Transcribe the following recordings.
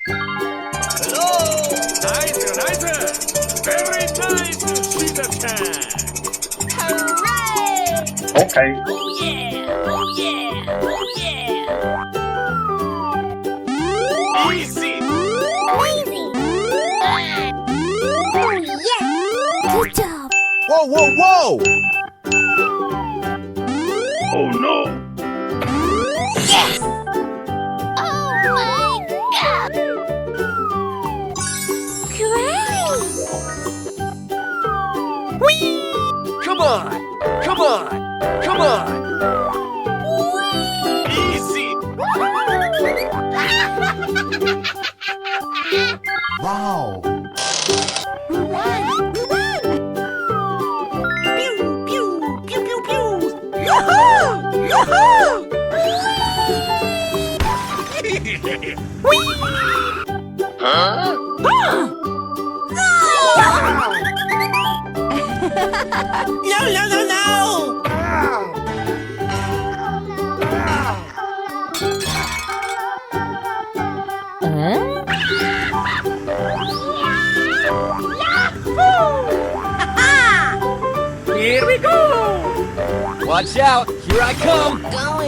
Hello! Nice, nice! Very nice sheet attack! Hooray! Okay. Oh yeah! Oh yeah! Oh yeah! Easy! Crazy! Oh yeah! Good job! Whoa, whoa, whoa! Oh no! Yes! Oh my god! Great! Whee! Come on! Come on! Come on! Easy! Wow! Run! Pew! Pew! Pew! Pew! Pew! Yoo-hoo! Yoo-hoo! Huh? No, no, no, no! Here we go! Watch out! Here I come!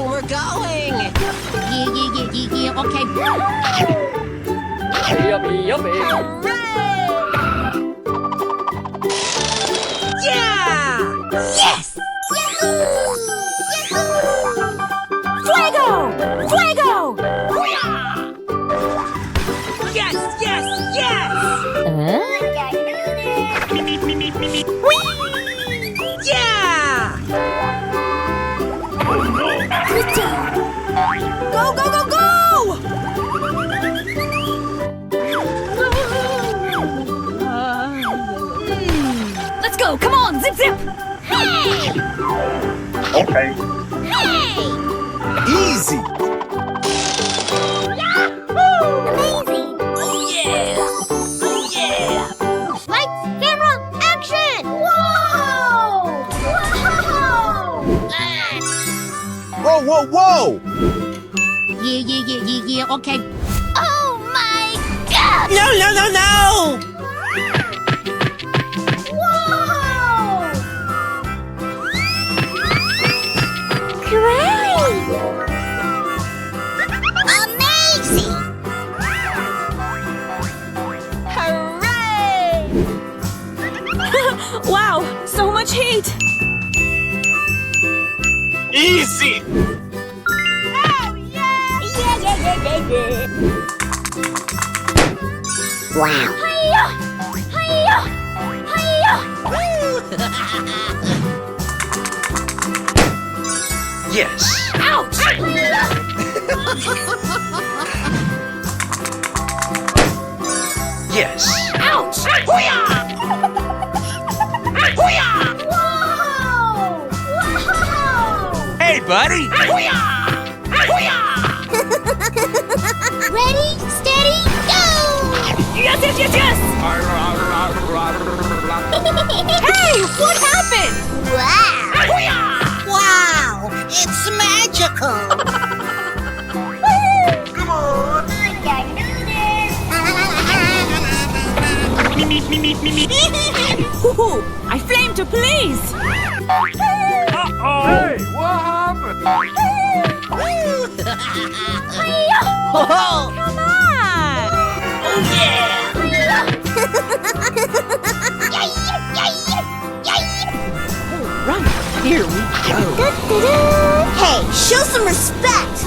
We're going! Yeah, okay. Yummy, yummy! Yeah! Yes! Yahoo! Fuego! Fuego! Yes, yes, yes! Whee! Yeah! Good job! Go, go, go, go! Let's go! Come on! Zip, zip! Hey! Okay. Hey! Easy! Amazing! Oh yeah! Oh yeah! Lights, camera, action! Whoa! Whoa! Whoa, whoa, whoa! Yeah, okay. Oh my god! No, no, no, no! Whoa! Great! Amazing! Hooray! Wow, so much heat! Easy! Oh yeah! Yeah! Wow! Hiya! Hiya! Hiya! Yes! Ouch! Yes! Ouch! Whoa! Whoa! Hey, buddy! Ready, steady, go! Yes, yes, yes, yes! Hey, what happened? Wow! Wow! It's magical! Come on! I can do this! Woohoo! I flame to please! Hey, what happened? Come on! Oh yeah! Right, here we go! Hey, show some respect!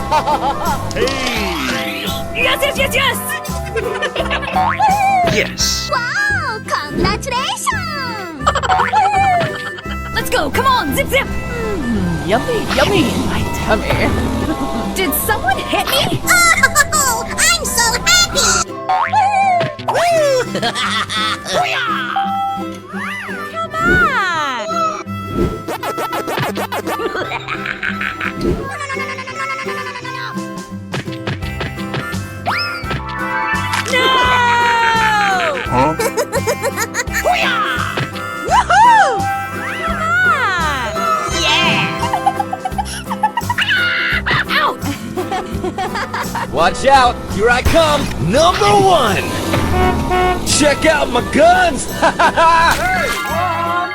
Hey! Yes, yes, yes, yes! Yes! Wow! Congratulations! Let's go, come on, zip, zip! Yummy, yummy in my tummy. Did someone hit me? Oh, I'm so happy! Come on! No! Huh? Woohoo! Come on! Yeah! Out! Watch out! Here I come! Number 1! Check out my guns!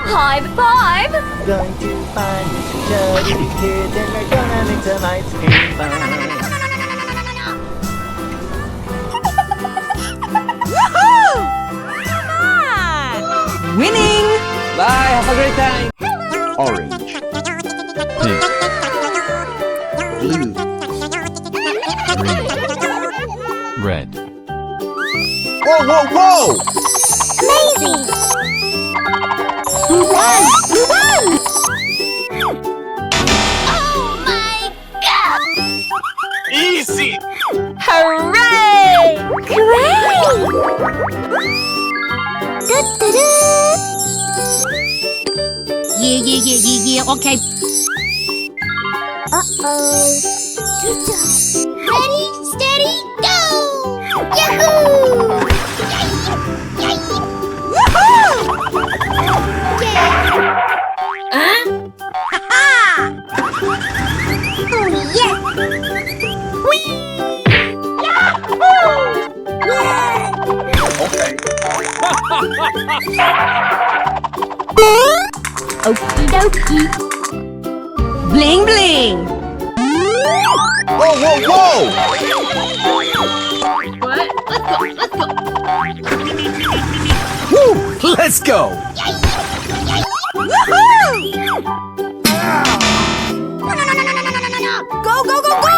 High five! Going to find the dirty kids and we're gonna make some ice cream fun. Woohoo! Winning! Bye, have a great time! Orange. Pink. Blue. Red. Whoa, whoa, whoa! Amazing! Who won? Who won? Oh my god! Easy! Hooray! Hooray! Da-da-da! Yeah, okay. Uh-oh. Good job. Ready, steady, go! Yahoo! Woohoo! Yeah! Huh? Ha-ha! Oh, yeah! Whee! Yahoo! Yeah! Okay. Okie dokie. Bling bling! Whoa, whoa, whoa! What? Let's go! Woo! Let's go! Woohoo! Go, go, go, go!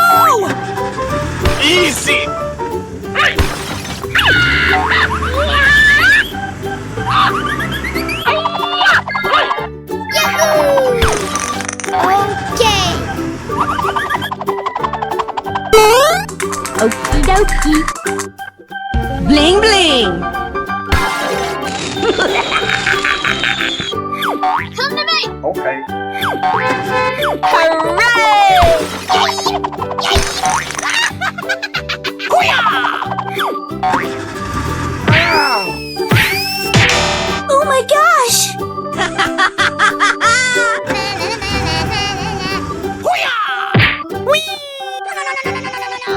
Easy! Okay. Okie dokie. Bling bling! Come to me. Okay. Hooray! Oh my gosh!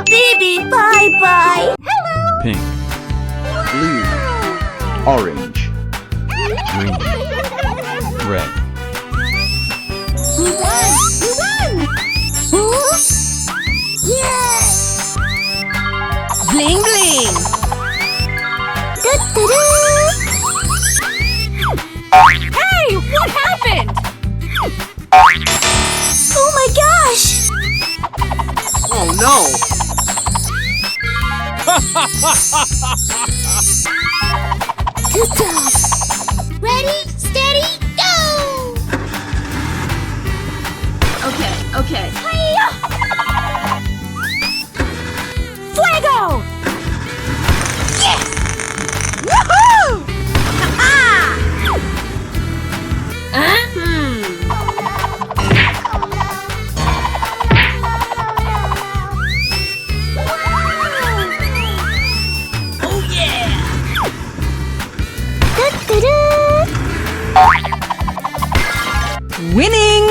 Baby, bye bye. Hello. Pink. Blue. Orange. Green. Red. We won! We won! Huh? Yeah! Bling bling! Da-da-da! Hey! What happened? Oh my gosh! Oh no! Good job! Ready, steady, go! Okay. Hiya! Fuego! Yes! Woohoo! Ha-ha! Oh yeah! Da-da-da! Winning!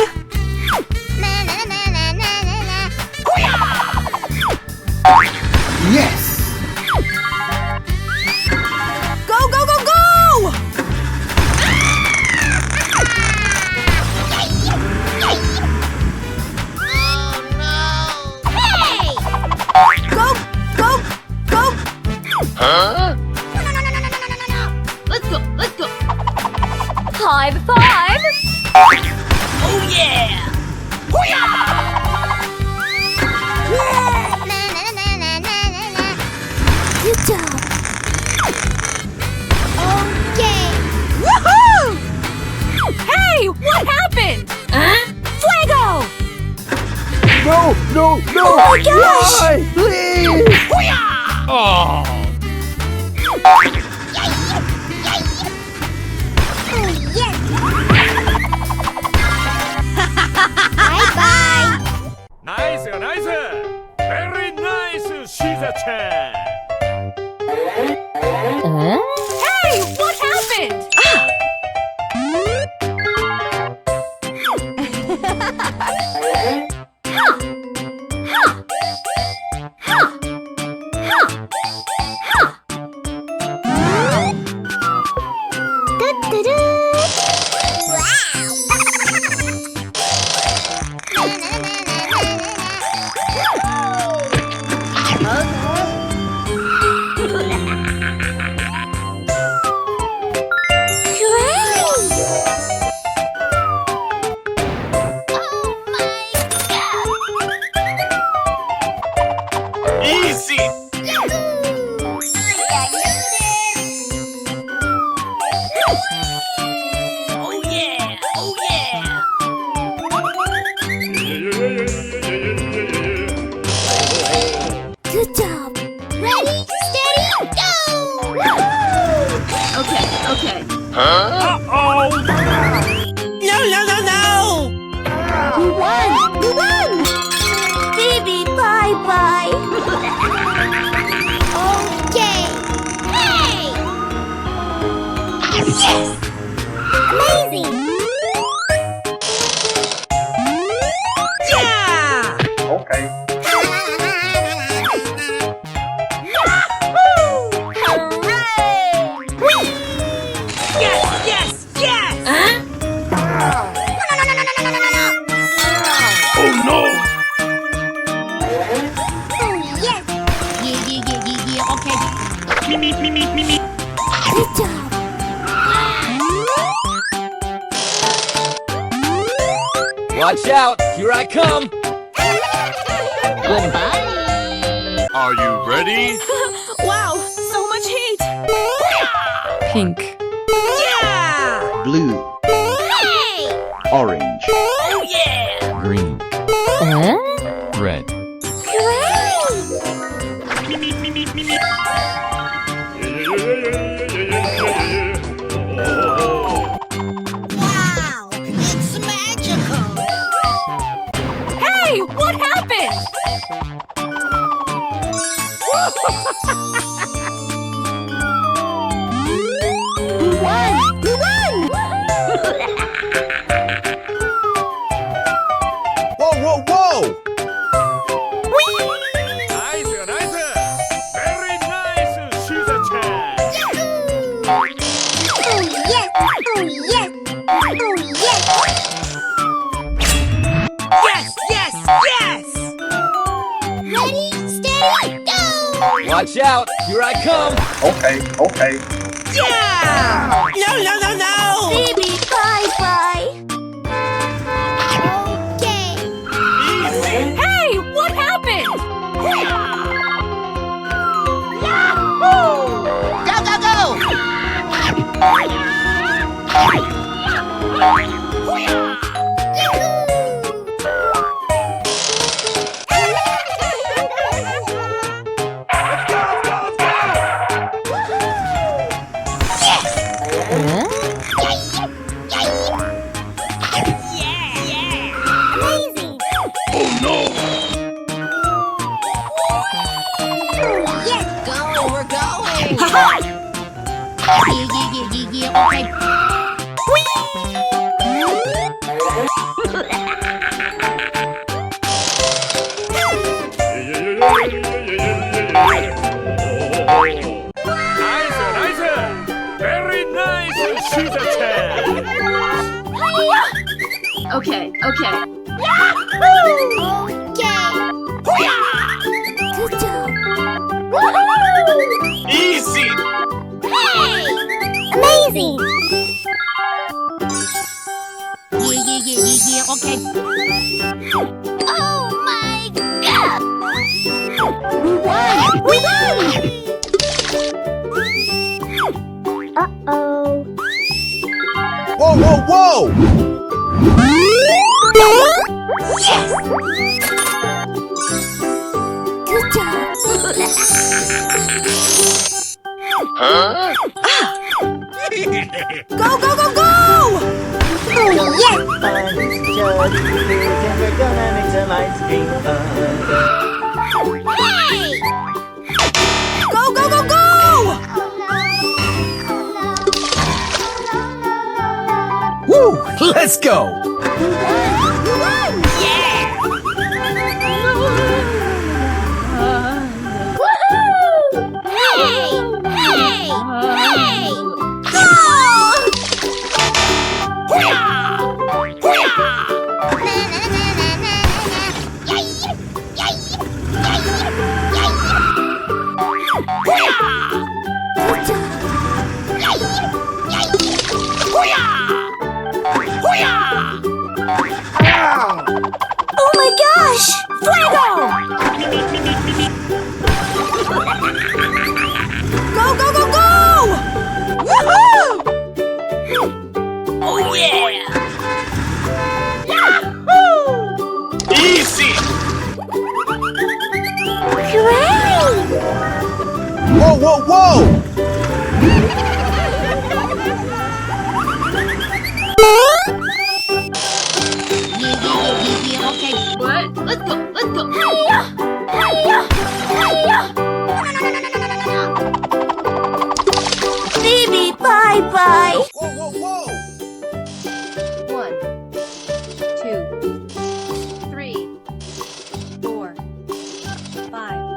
Yes! Go, go, go, go! Hey! Go, go, go! Huh? Let's go! High five! Oh yeah! Good job. Okay. Woohoo! Hey! What happened? Fuego! No, no, no! Oh my gosh! Why? Please! Oh! Oh, yes! Bye-bye! Nice! Very nice, Shiza-chan! Hey! What happened? steady, go! Okay, okay. Uh-oh! No! You won! Baby, bye-bye. Okay. Hey! Yes! Amazing! Yeah! Okay. Yes! Huh? Oh no! Oh, yes! Yeah, okay. Me. Good job. Watch out, here I come! Are you ready? Wow, so much heat! Pink. Yeah! Blue. Hey! Orange. Oh, yeah! Green. Red. Wow! It's magical! Hey, what happened? We won! Whoa! Nice. Very nice, Susan-chan. Oh, yes! Yes! Ready, steady, go! Watch out, here I come! Okay. Yeah! No! Baby, bye-bye. Okay. Hey, what happened? Amazing! Oh no! Yes! Go, we're going! Yeah, okay. Nice. Very nice, Susan-chan. Okay. Okay. Good job. Easy. Hey! Amazing! Yeah, okay. Oh my god! We won! Uh-oh. Whoa! Yes! Good job! Go! Oh, yes! Fun is just kids and we're gonna make some ice cream fun. Hey! Go! Woo! Let's go! We won! Yeah! Woohoo! Hey! Go! Hoo-yah! Whoa, whoa, whoa! Okay, what? Let's go, let's go. Baby, bye-bye. Whoa, whoa, whoa! 1, 2, 3, 4, 5.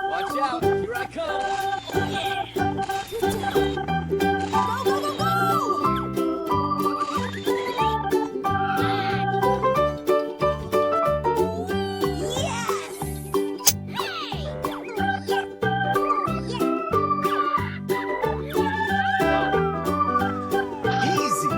Watch out, here I come! Easy.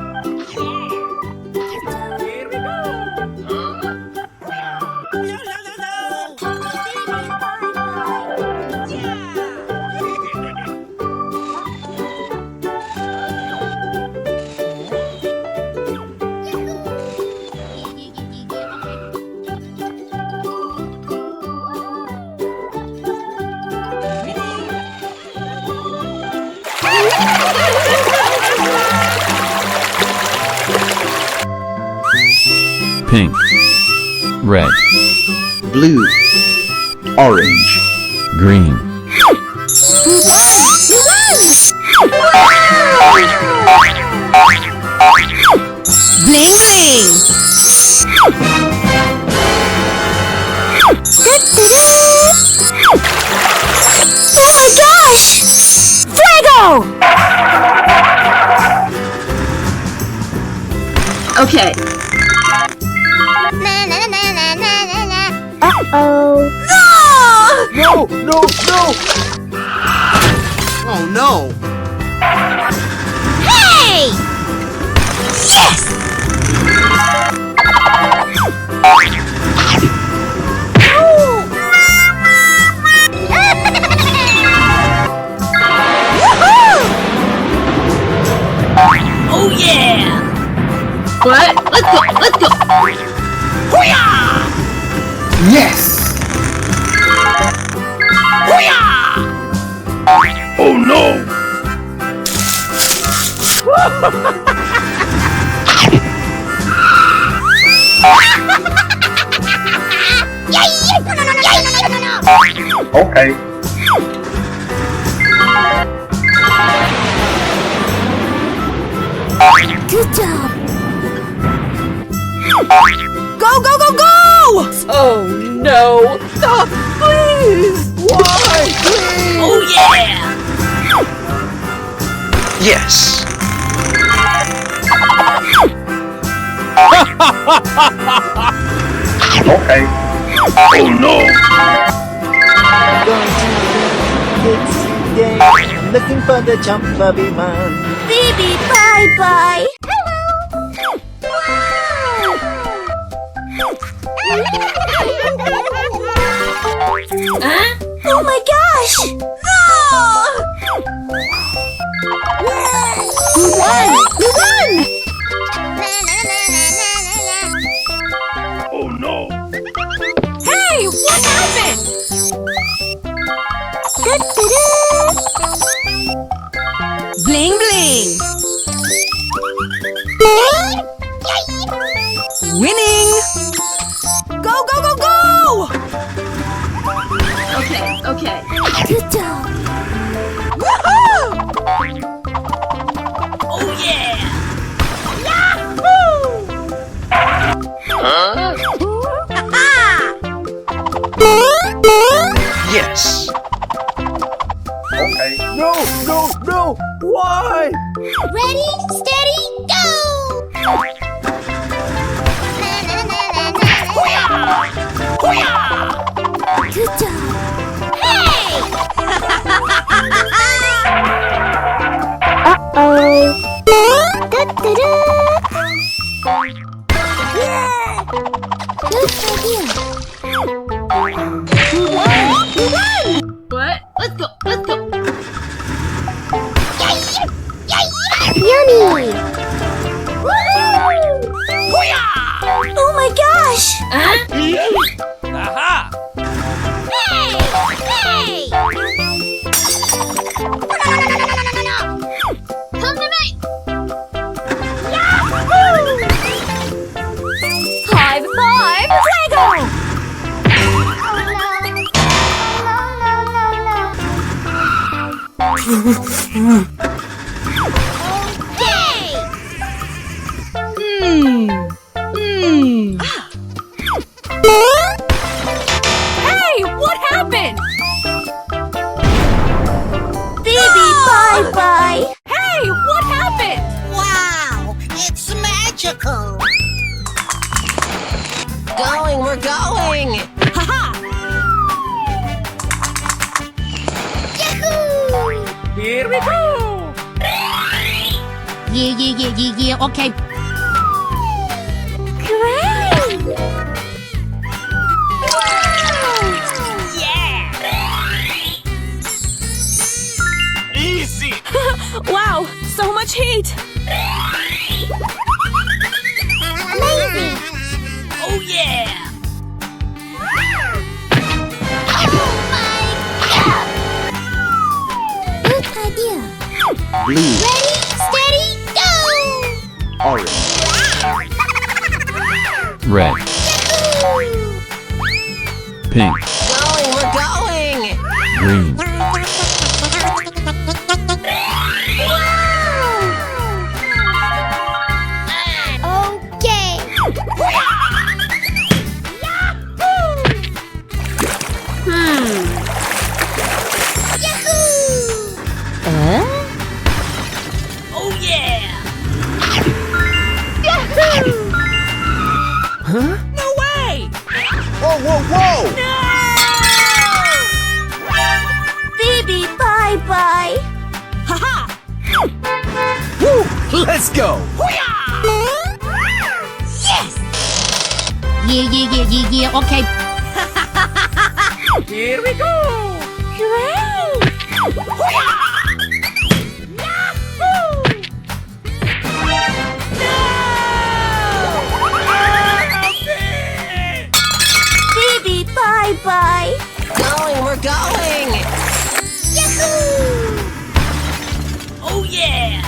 Pink. Red. Blue. Orange. Green. Bling bling. Oh my gosh! Fuego! Okay. Uh-oh. No, no, no! Oh no! Hey! Yes! Oh yeah! What? Let's go, let's go! Yes! Oh no! Okay. Good job. Go, go, go, go! Oh no! Stop, please! Why, please? Oh yeah! Yes! Okay. Oh no! Going to the Dixie game, looking for the jumpy man. Baby, bye-bye. Huh? Oh my gosh! No! We won! Oh no! Hey, what happened? Bling bling! Winning! Go, go, go, go! Okay, okay. Okay. Good job. Woohoo! Oh yeah! Yahoo! Huh? Yes. Okay. No, no, no! Why? Ready, steady, go! Good job. Hey! Uh-oh. Da-da-da. Good idea. What? Let's go. Let's go. Yummy! Oh my gosh! Aha! Hey! Hey! Come to me. Yahoo! High five. Lego! Hey, what happened? Baby, bye-bye! Hey, what happened? Wow! It's magical! Going, we're going! Haha. Yahoo! Here we go! Yeah, okay. Great! Easy. Wow, so much heat. Amazing! Oh yeah. Good idea! Blue. Ready, steady, go! Orange. Red. Pink. Going, we're going! Green. Okay. Yahoo! Oh yeah. No way! Whoa, whoa, whoa! Baby, bye-bye! Haha. Woo! Let's go! Yes! Yeah, okay. Here we go! Great! Baby, bye-bye! Going, we're going! Yahoo! Oh yeah.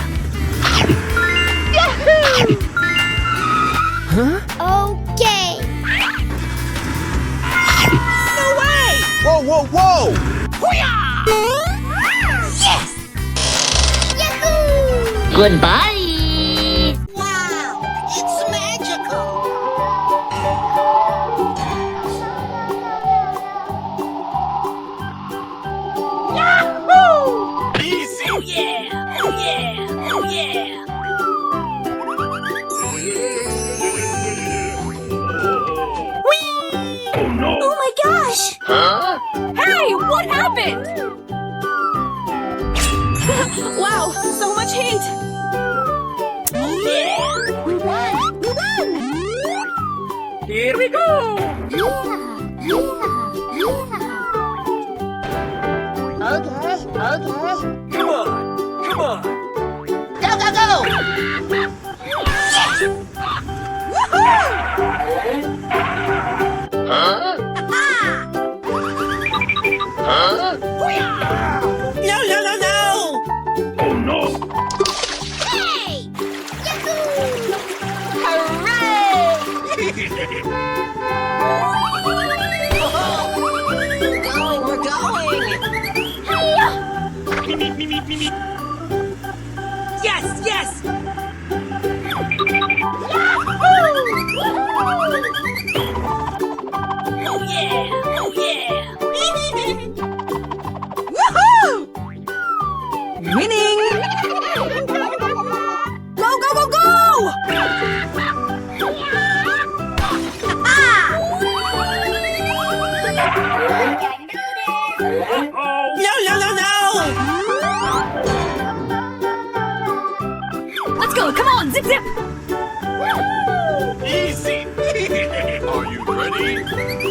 Okay. No way! Whoa, whoa, whoa! Yes! Yahoo! Goodbye! Wow! It's magical! Easy. Oh yeah. Oh yeah. Oh yeah. Oh my gosh! Huh? Hey, what happened? Wow, so much heat. Oh yeah. We won! We won! Here we go! Okay, okay. Come on! Come on! Go, go, go! Yes! Woohoo! Huh? Huh? No, no, no, no! Oh no! Hey! Yahoo! Going, we're going! Yes, yes! Oh yeah! Oh yeah! Woohoo! Winning! Go, go, go, go! No, no, no, no! Let's go, come on, zip zip! Easy. Are you ready?